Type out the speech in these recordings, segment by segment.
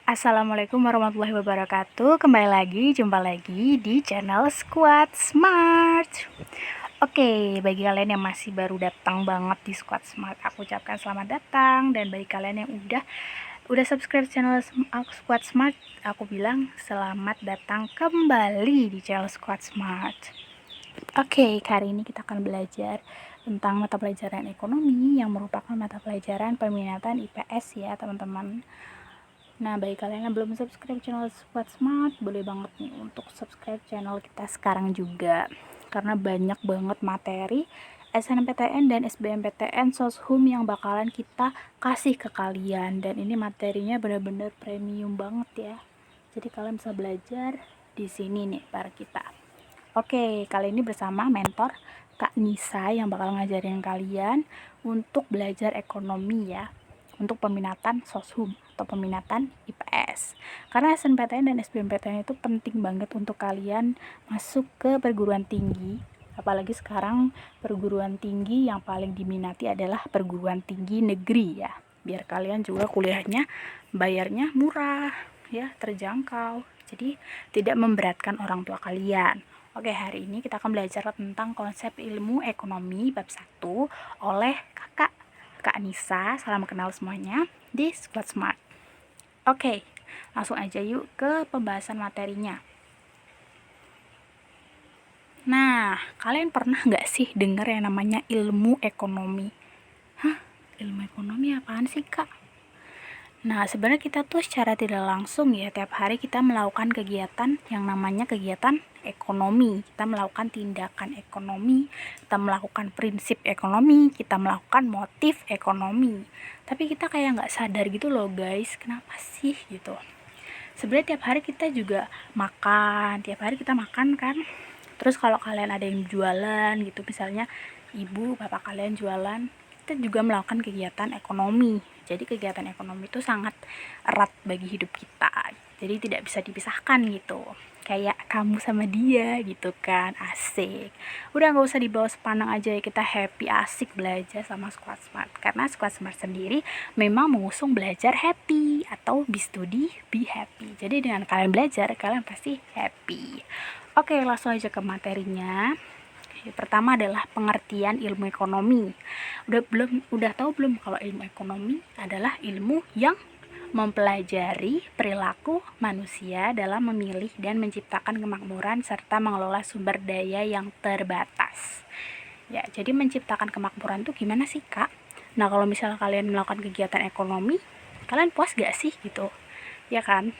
Assalamualaikum warahmatullahi wabarakatuh. Jumpa lagi di channel Squad Smart. Oke, bagi kalian yang masih baru datang banget di Squad Smart, aku ucapkan selamat datang. Dan bagi kalian yang udah subscribe channel Squad Smart, aku bilang selamat datang kembali di channel Squad Smart. Oke, hari ini kita akan belajar tentang mata pelajaran ekonomi yang merupakan mata pelajaran peminatan IPS ya, teman-teman. Nah, bagi kalian yang belum subscribe channel Squad Smart, boleh banget nih untuk subscribe channel kita sekarang juga. Karena banyak banget materi SNMPTN dan SBMPTN Soshum yang bakalan kita kasih ke kalian. Dan ini materinya benar-benar premium banget ya. Jadi kalian bisa belajar di sini nih para kita. Oke, kali ini bersama mentor Kak Nisa yang bakal ngajarin kalian untuk belajar ekonomi ya, untuk peminatan Soshum atau peminatan IPS. Karena SNMPTN dan SBMPTN itu penting banget untuk kalian masuk ke perguruan tinggi. Apalagi sekarang perguruan tinggi yang paling diminati adalah perguruan tinggi negeri ya. Biar kalian juga kuliahnya bayarnya murah ya, terjangkau. Jadi tidak memberatkan orang tua kalian. Oke, hari ini kita akan belajar tentang konsep ilmu ekonomi bab 1 oleh Kak Nisa. Salam kenal semuanya di Squad Smart. Oke, langsung aja yuk ke pembahasan materinya. Nah, kalian pernah nggak sih dengar yang namanya ilmu ekonomi? Hah, ilmu ekonomi apaan sih, Kak? Nah, sebenarnya kita tuh secara tidak langsung ya, tiap hari kita melakukan kegiatan yang namanya kegiatan ekonomi. Kita melakukan tindakan ekonomi, kita melakukan prinsip ekonomi, kita melakukan motif ekonomi. Tapi kita kayak nggak sadar gitu loh guys, kenapa sih gitu. Sebenarnya tiap hari kita juga makan, tiap hari kita makan kan. Terus kalau kalian ada yang jualan gitu, misalnya ibu, bapak kalian jualan, kita juga melakukan kegiatan ekonomi. Jadi kegiatan ekonomi itu sangat erat bagi hidup kita. Jadi tidak bisa dipisahkan gitu. Kayak kamu sama dia gitu kan, asik. Udah gak usah dibawa sepandang aja ya, kita happy, asik belajar sama Squad Smart. Karena Squad Smart sendiri memang mengusung belajar happy atau be study, be happy. Jadi dengan kalian belajar, kalian pasti happy. Oke, langsung aja ke materinya. Yang pertama adalah pengertian ilmu ekonomi. Udah tahu belum kalau ilmu ekonomi adalah ilmu yang mempelajari perilaku manusia dalam memilih dan menciptakan kemakmuran serta mengelola sumber daya yang terbatas. Ya, jadi menciptakan kemakmuran itu gimana sih, Kak? Nah, kalau misalnya kalian melakukan kegiatan ekonomi, kalian puas gak sih gitu? Ya kan?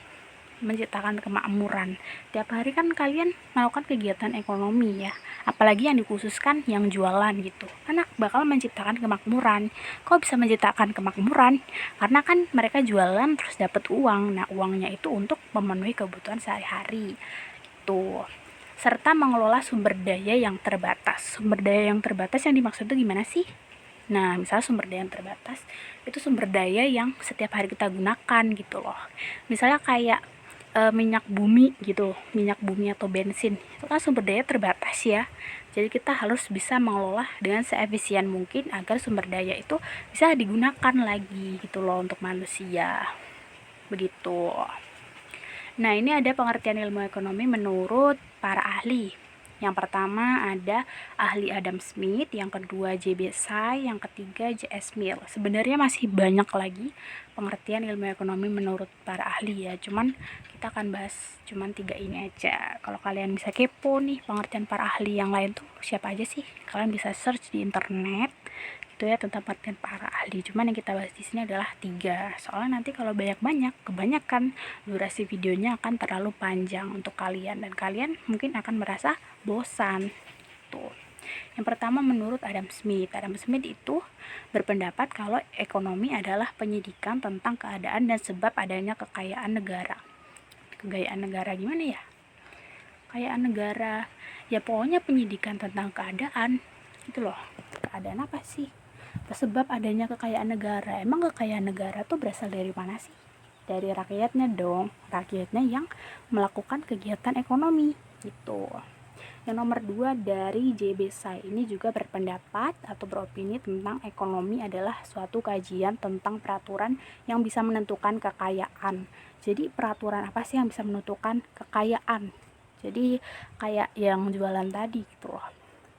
Menciptakan kemakmuran. Tiap hari kan kalian melakukan kegiatan ekonomi ya, apalagi yang dikhususkan yang jualan gitu, karena bakal menciptakan kemakmuran. Kok bisa menciptakan kemakmuran? Karena kan mereka jualan terus dapat uang. Nah, uangnya itu untuk memenuhi kebutuhan sehari-hari itu, serta mengelola sumber daya yang terbatas. Sumber daya yang terbatas yang dimaksud itu gimana sih? Nah, misalnya sumber daya yang terbatas itu sumber daya yang setiap hari kita gunakan gitu loh. Misalnya kayak minyak bumi gitu, minyak bumi atau bensin, itu kan sumber daya terbatas ya. Jadi kita harus bisa mengelola dengan seefisien mungkin agar sumber daya itu bisa digunakan lagi gitu loh untuk manusia. Begitu. Nah, ini ada pengertian ilmu ekonomi menurut para ahli. Yang pertama ada ahli Adam Smith, yang kedua J.B. Tsai, yang ketiga J.S. Mill. Sebenarnya masih banyak lagi pengertian ilmu ekonomi menurut para ahli ya, cuman kita akan bahas cuman 3 ini aja. Kalau kalian bisa kepo nih pengertian para ahli yang lain tuh siapa aja sih, kalian bisa search di internet itu ya tentang pengertian para ahli. Cuman yang kita bahas di sini adalah 3. Soalnya nanti kalau kebanyakan durasi videonya akan terlalu panjang untuk kalian dan kalian mungkin akan merasa bosan. Tuh. Yang pertama menurut Adam Smith. Adam Smith itu berpendapat kalau ekonomi adalah penyidikan tentang keadaan dan sebab adanya kekayaan negara. Kekayaan negara gimana ya? Kekayaan negara. Ya pokoknya penyidikan tentang keadaan. Itu loh. Keadaan apa sih? Sebab adanya kekayaan negara. Emang kekayaan negara tuh berasal dari mana sih? Dari rakyatnya dong. Rakyatnya yang melakukan kegiatan ekonomi gitu. Yang nomor 2 dari J.B. Tsai, ini juga berpendapat atau beropini tentang ekonomi adalah suatu kajian tentang peraturan yang bisa menentukan kekayaan. Jadi peraturan apa sih yang bisa menentukan kekayaan? Jadi kayak yang jualan tadi gitu loh.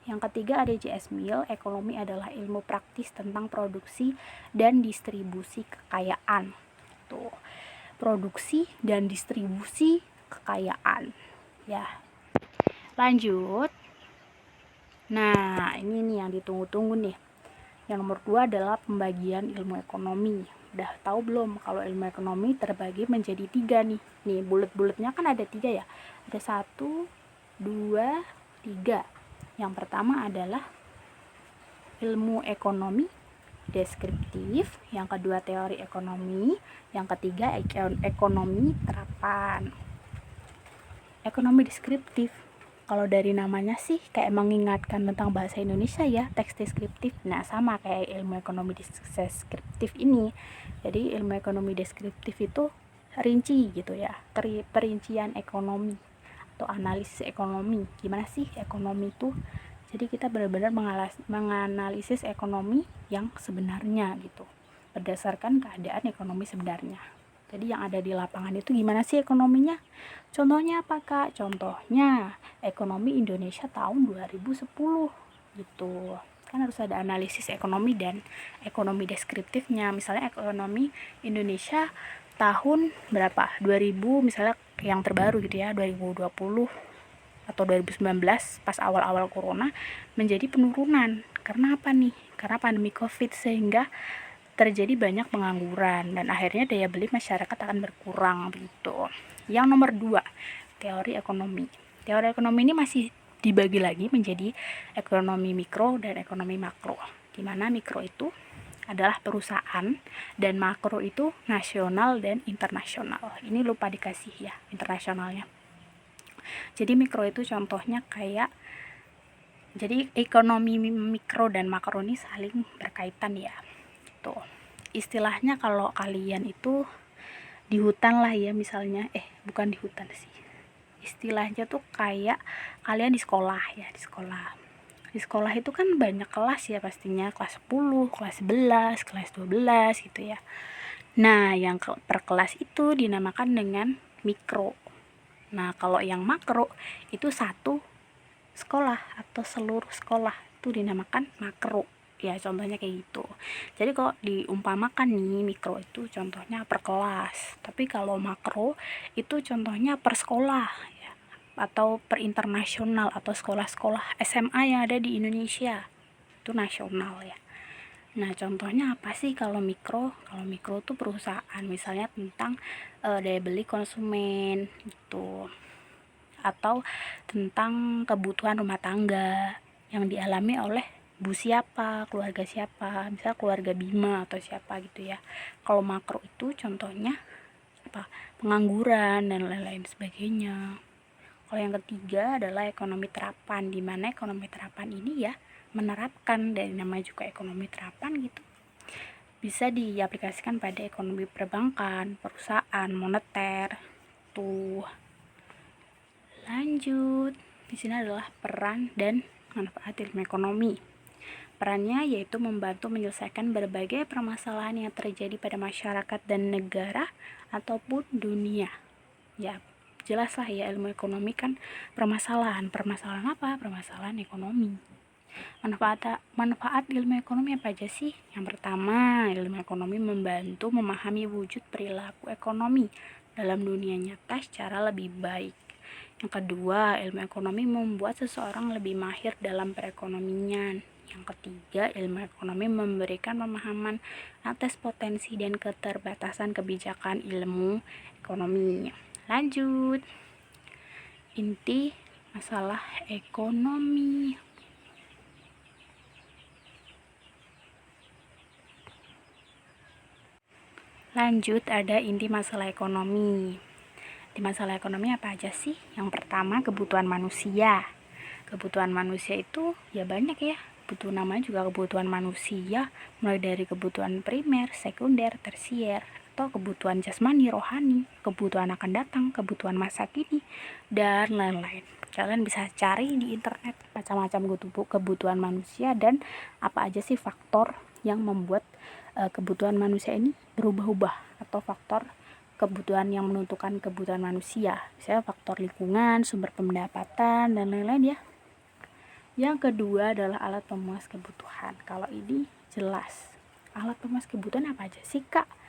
Yang ketiga ada J.S. Mill, ekonomi adalah ilmu praktis tentang produksi dan distribusi kekayaan. Tuh, produksi dan distribusi kekayaan. Ya, lanjut. Nah, ini nih yang ditunggu-tunggu nih. Yang nomor 2 adalah pembagian ilmu ekonomi. Udah tahu belum kalau ilmu ekonomi terbagi menjadi 3 nih. Nih, bulet-buletnya kan ada 3 ya. Ada 1, 2, 3. Yang pertama adalah ilmu ekonomi deskriptif, yang kedua teori ekonomi, yang ketiga ekonomi terapan. Ekonomi deskriptif, kalau dari namanya sih kayak mengingatkan tentang bahasa Indonesia ya, teks deskriptif. Nah, sama kayak ilmu ekonomi deskriptif ini. Jadi ilmu ekonomi deskriptif itu rinci gitu ya, perincian ekonomi atau analisis ekonomi. Gimana sih ekonomi itu? Jadi kita benar-benar menganalisis ekonomi yang sebenarnya gitu, berdasarkan keadaan ekonomi sebenarnya. Jadi yang ada di lapangan itu gimana sih ekonominya? Contohnya apa Kak? Contohnya ekonomi Indonesia tahun 2010 gitu. Kan harus ada analisis ekonomi dan ekonomi deskriptifnya. Misalnya ekonomi Indonesia tahun berapa? 2000 misalnya yang terbaru gitu ya, 2020 atau 2019 pas awal-awal corona menjadi penurunan. Karena apa nih? Karena pandemi Covid, sehingga terjadi banyak pengangguran dan akhirnya daya beli masyarakat akan berkurang begitu. Yang nomor 2, teori ekonomi. Teori ekonomi ini masih dibagi lagi menjadi ekonomi mikro dan ekonomi makro. Di mana mikro itu adalah perusahaan dan makro itu nasional dan internasional. Ini lupa dikasih ya internasionalnya. Jadi mikro itu contohnya kayak, jadi ekonomi mikro dan makro ini saling berkaitan ya. Tuh, istilahnya kalau kalian itu di hutan lah ya misalnya, bukan di hutan sih, istilahnya tuh kayak kalian di sekolah ya, di sekolah itu kan banyak kelas ya pastinya, kelas 10, kelas 11, kelas 12 gitu ya. Nah, yang per kelas itu dinamakan dengan mikro. Nah, kalau yang makro itu satu sekolah atau seluruh sekolah itu dinamakan makro. Ya, contohnya kayak gitu. Jadi kalau diumpamakan nih, mikro itu contohnya per kelas, tapi kalau makro itu contohnya per sekolah ya, atau per internasional atau sekolah-sekolah SMA yang ada di Indonesia. Itu nasional ya. Nah, contohnya apa sih kalau mikro? Kalau mikro tuh perusahaan, misalnya tentang daya beli konsumen gitu, atau tentang kebutuhan rumah tangga yang dialami oleh bu siapa, keluarga siapa, misal keluarga Bima atau siapa gitu ya. Kalau makro itu contohnya apa? Pengangguran dan lain-lain sebagainya. Kalau yang ketiga adalah ekonomi terapan, di mana ekonomi terapan ini ya menerapkan, dari namanya juga ekonomi terapan gitu, bisa diaplikasikan pada ekonomi perbankan, perusahaan, moneter. Tuh. Lanjut. Di sini adalah peran dan manfaat ilmu ekonomi. Perannya yaitu membantu menyelesaikan berbagai permasalahan yang terjadi pada masyarakat dan negara ataupun dunia. Ya, jelaslah ya, ilmu ekonomi kan permasalahan. Permasalahan apa? Permasalahan ekonomi. Manfaat ilmu ekonomi apa aja sih? Yang pertama, ilmu ekonomi membantu memahami wujud perilaku ekonomi dalam dunia nyata secara lebih baik. Yang kedua, ilmu ekonomi membuat seseorang lebih mahir dalam perekonomian. Yang ketiga, ilmu ekonomi memberikan pemahaman atas potensi dan keterbatasan kebijakan ilmu ekonomi. Lanjut. Inti masalah ekonomi. Lanjut, ada inti masalah ekonomi. Di masalah ekonomi apa aja sih? Yang pertama, kebutuhan manusia. Kebutuhan manusia itu ya banyak ya. Butuh namanya juga kebutuhan manusia, mulai dari kebutuhan primer, sekunder, tersier, atau kebutuhan jasmani, rohani, kebutuhan akan datang, kebutuhan masa kini, dan lain-lain. Kalian bisa cari di internet macam-macam kebutuhan manusia dan apa aja sih faktor yang membuat kebutuhan manusia ini berubah-ubah, atau faktor kebutuhan yang menentukan kebutuhan manusia. Misalnya faktor lingkungan, sumber pendapatan, dan lain-lain ya. Yang kedua adalah alat pemuas kebutuhan. Kalau ini jelas. Alat pemuas kebutuhan apa aja sih, Kak?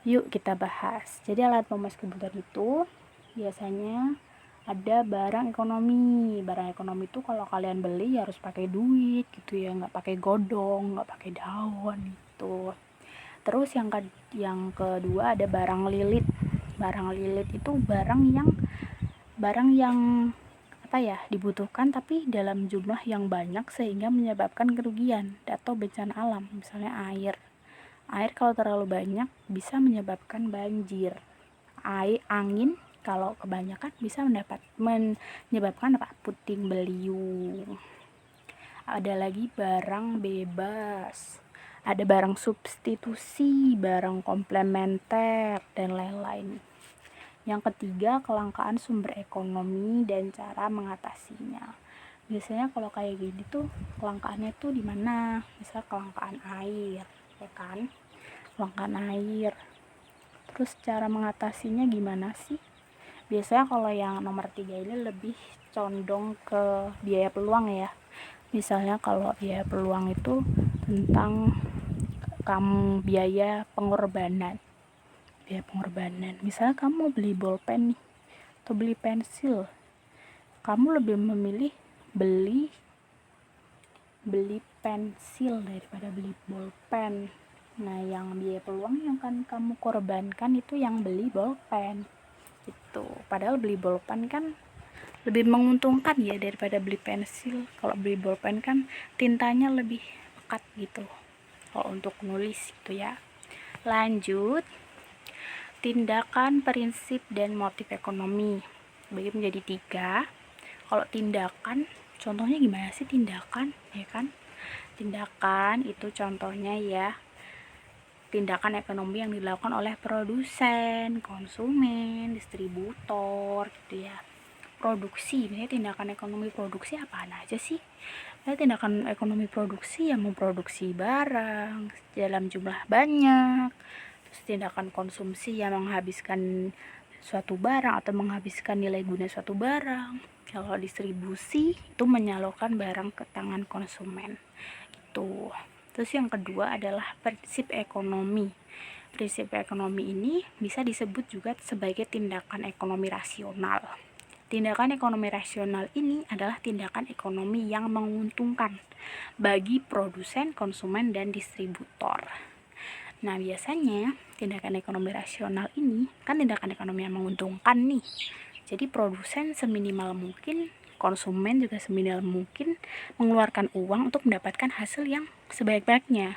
Yuk kita bahas. Jadi alat pemuas kebutuhan itu biasanya ada barang ekonomi. Barang ekonomi itu kalau kalian beli harus pakai duit gitu ya, nggak pakai godong, nggak pakai daun gitu. Terus yang kedua ada barang lilit. Barang lilit itu barang yang dibutuhkan tapi dalam jumlah yang banyak sehingga menyebabkan kerugian atau bencana alam. Misalnya air kalau terlalu banyak bisa menyebabkan banjir. Angin kalau kebanyakan bisa menyebabkan puting beliung. Ada lagi barang bebas, ada barang substitusi, barang komplementer, dan lain-lain. Yang ketiga, kelangkaan sumber ekonomi dan cara mengatasinya. Biasanya kalau kayak gini tuh kelangkaannya tuh di mana? Misal kelangkaan air, ya kan? Kelangkaan air. Terus cara mengatasinya gimana sih? Biasanya kalau yang nomor 3 ini lebih condong ke biaya peluang ya. Misalnya kalau biaya peluang itu tentang biaya pengorbanan. Misalnya kamu beli bolpen nih atau beli pensil, kamu lebih memilih beli pensil daripada beli bolpen. Nah, yang biaya peluang yang kan kamu korbankan itu yang beli bolpen itu. Padahal beli bolpen kan lebih menguntungkan ya daripada beli pensil. Kalau beli bolpen kan tintanya lebih pekat gitu kalau untuk nulis gitu ya. Lanjut, tindakan, prinsip, dan motif ekonomi bagi menjadi 3. Kalau tindakan, contohnya gimana sih tindakan, ya kan? Tindakan itu contohnya ya, tindakan ekonomi yang dilakukan oleh produsen, konsumen, distributor gitu ya. Produksi, misalnya tindakan ekonomi produksi apaan aja sih? Tindakan ekonomi produksi yang memproduksi barang dalam jumlah banyak. Terus tindakan konsumsi yang menghabiskan suatu barang atau menghabiskan nilai guna suatu barang. Kalau distribusi itu menyalurkan barang ke tangan konsumen gitu. Terus yang kedua adalah prinsip ekonomi. Prinsip ekonomi ini bisa disebut juga sebagai tindakan ekonomi rasional. Tindakan ekonomi rasional ini adalah tindakan ekonomi yang menguntungkan bagi produsen, konsumen, dan distributor. Nah, biasanya tindakan ekonomi rasional ini kan tindakan ekonomi yang menguntungkan nih. Jadi produsen seminimal mungkin, konsumen juga seminimal mungkin mengeluarkan uang untuk mendapatkan hasil yang sebanyak-banyaknya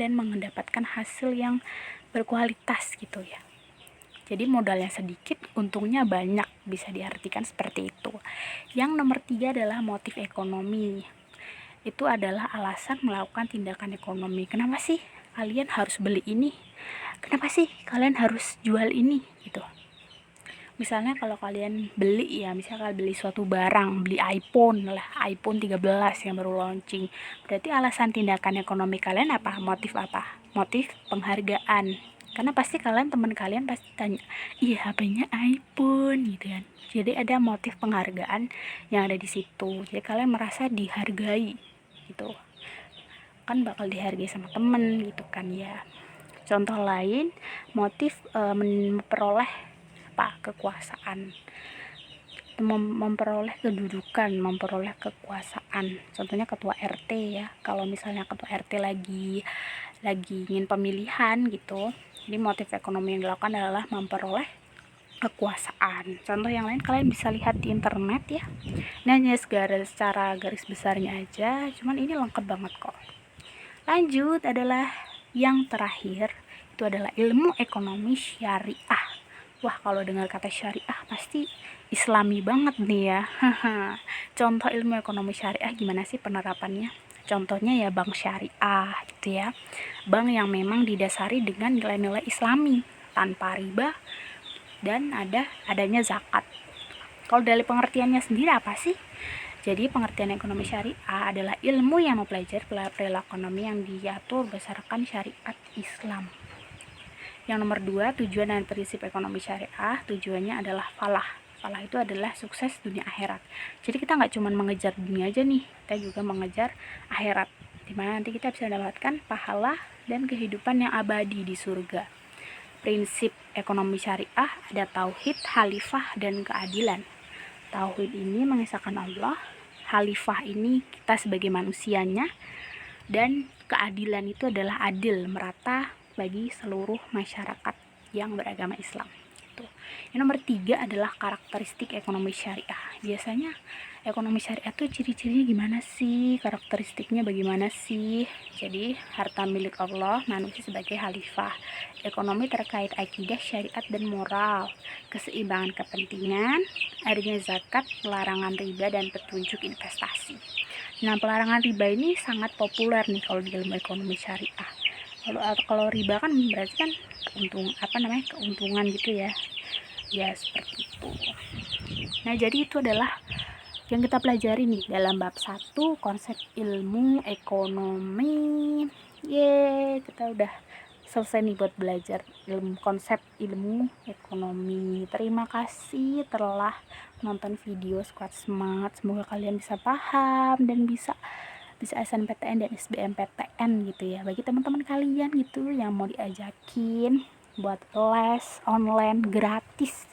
dan mendapatkan hasil yang berkualitas gitu ya. Jadi modalnya sedikit, untungnya banyak, bisa diartikan seperti itu. Yang nomor 3 adalah motif ekonomi. Itu adalah alasan melakukan tindakan ekonomi. Kenapa sih kalian harus beli ini? Kenapa sih kalian harus jual ini? Gitu. Misalnya kalau kalian beli ya, misalnya kalian beli suatu barang, beli iPhone 13 yang baru launching. Berarti alasan tindakan ekonomi kalian apa? Motif apa? Motif penghargaan. Karena pasti teman kalian pasti tanya, iya HP-nya iPhone gitu kan. Jadi ada motif penghargaan yang ada di situ. Jadi kalian merasa dihargai gitu. Kan bakal dihargai sama temen gitu kan ya. Contoh lain, motif memperoleh kekuasaan, memperoleh kedudukan, memperoleh kekuasaan. Contohnya ketua RT ya. Kalau misalnya ketua RT lagi ingin pemilihan gitu, jadi motif ekonomi yang dilakukan adalah memperoleh kekuasaan. Contoh yang lain kalian bisa lihat di internet ya. Ini hanya secara garis besarnya aja, cuman ini lengkap banget kok. Lanjut adalah yang terakhir, itu adalah ilmu ekonomi syariah. Wah, kalau dengar kata syariah pasti islami banget nih ya. Contoh ilmu ekonomi syariah gimana sih penerapannya? Contohnya ya bank syariah gitu ya. Bank yang memang didasari dengan nilai-nilai Islami tanpa riba dan adanya zakat. Kalau dari pengertiannya sendiri apa sih? Jadi pengertian ekonomi syariah adalah ilmu yang mempelajari perilaku ekonomi yang diatur berdasarkan syariat Islam. Yang nomor 2, tujuan dan prinsip ekonomi syariah. Tujuannya adalah falah. Falah itu adalah sukses dunia akhirat. Jadi kita nggak cuma mengejar dunia aja nih, kita juga mengejar akhirat, dimana nanti kita bisa mendapatkan pahala dan kehidupan yang abadi di surga. Prinsip ekonomi syariah ada tauhid, khalifah, dan keadilan. Tauhid ini mengesahkan Allah, khalifah ini kita sebagai manusianya, dan keadilan itu adalah adil, merata bagi seluruh masyarakat yang beragama Islam. Yang nomor 3 adalah karakteristik ekonomi syariah. Biasanya ekonomi syariah tuh ciri-cirinya gimana sih? Karakteristiknya bagaimana sih? Jadi harta milik Allah, manusia sebagai khalifah. Ekonomi terkait akidah, syariat, dan moral. Keseimbangan kepentingan, adanya zakat, pelarangan riba, dan petunjuk investasi. Nah, pelarangan riba ini sangat populer nih kalau di ilmu ekonomi syariah. Kalau riba kan berarti kan keuntungan gitu ya. Ya seperti itu. Nah, jadi itu adalah yang kita pelajari nih dalam bab 1 konsep ilmu ekonomi. Kita udah selesai nih buat belajar konsep ilmu ekonomi. Terima kasih telah menonton video Squad Smart. Semoga kalian bisa paham dan bisa SNPTN dan SBMPTN gitu ya. Bagi teman-teman kalian gitu yang mau diajakin buat les online gratis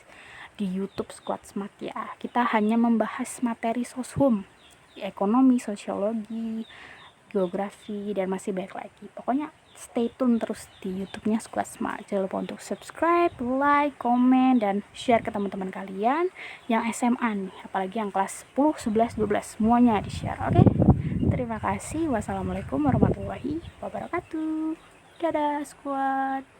di YouTube Squad Smart ya. Kita hanya membahas materi soshum, ekonomi, sosiologi, geografi, dan masih banyak lagi. Pokoknya stay tune terus di YouTube-nya Squad Smart. Jangan lupa untuk subscribe, like, komen, dan share ke teman-teman kalian yang SMA nih, apalagi yang kelas 10, 11, 12, semuanya di-share. Oke? Terima kasih. Wassalamualaikum warahmatullahi wabarakatuh. Dadah Squad.